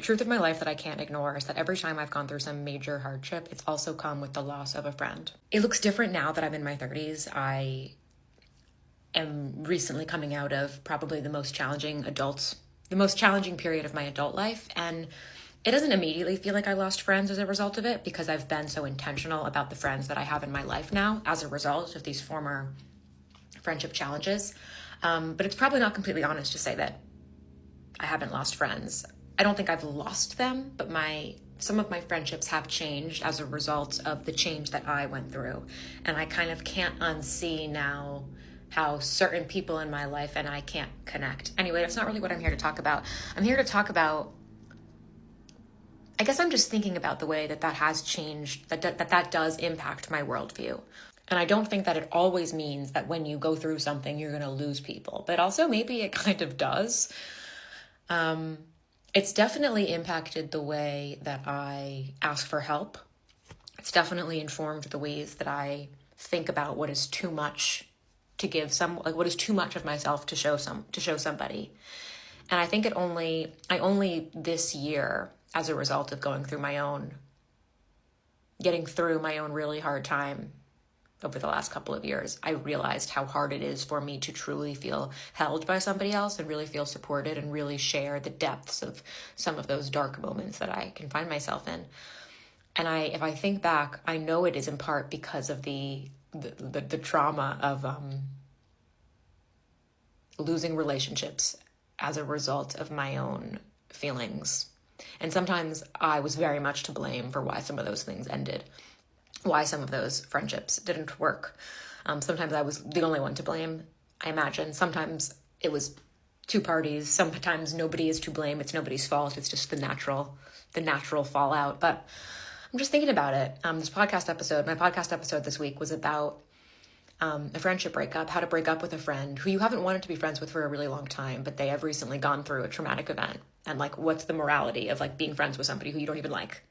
truth of my life that I can't ignore is that every time I've gone through some major hardship, it's also come with the loss of a friend. It looks different now that I'm in my 30s. I am recently coming out of probably the most challenging period of my adult life. And it doesn't immediately feel like I lost friends as a result of it, because I've been so intentional about the friends that I have in my life now as a result of these former friendship challenges. But it's probably not completely honest to say that I haven't lost friends. I don't think I've lost them, but some of my friendships have changed as a result of the change that I went through. And I kind of can't unsee now how certain people in my life and I can't connect. Anyway, that's not really what I'm here to talk about. I'm here to talk about, I guess I'm just thinking about the way that has changed, that does impact my worldview. And I don't think that it always means that when you go through something, you're going to lose people, but also maybe it kind of does. It's definitely impacted the way that I ask for help. It's definitely informed the ways that I think about what is too much to give what is too much of myself to show somebody. And I think I only this year, as a result of getting through my own really hard time over the last couple of years, I realized how hard it is for me to truly feel held by somebody else and really feel supported and really share the depths of some of those dark moments that I can find myself in. And if I think back, I know it is in part because of the trauma of losing relationships as a result of my own feelings. And sometimes I was very much to blame for why some of those things ended, why some of those friendships didn't work. Sometimes I was the only one to blame, I imagine. Sometimes it was two parties. Sometimes nobody is to blame. It's nobody's fault. It's just the natural fallout. But I'm just thinking about it. My podcast episode this week was about a friendship breakup, how to break up with a friend who you haven't wanted to be friends with for a really long time, but they have recently gone through a traumatic event. And what's the morality of being friends with somebody who you don't even like,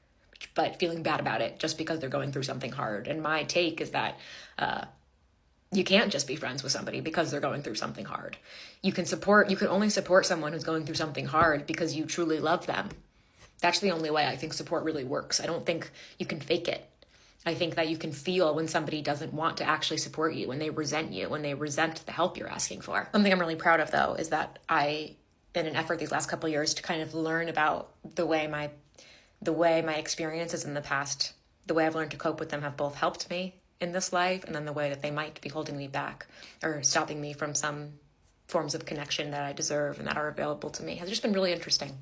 but feeling bad about it just because they're going through something hard. And my take is that you can't just be friends with somebody because they're going through something hard. You can only support someone who's going through something hard because you truly love them. That's the only way I think support really works. I don't think you can fake it. I think that you can feel when somebody doesn't want to actually support you, when they resent you, when they resent the help you're asking for. Something I'm really proud of, though, is that in an effort these last couple of years to kind of learn about the way my experiences in the past, the way I've learned to cope with them, have both helped me in this life, and then the way that they might be holding me back or stopping me from some forms of connection that I deserve and that are available to me has just been really interesting.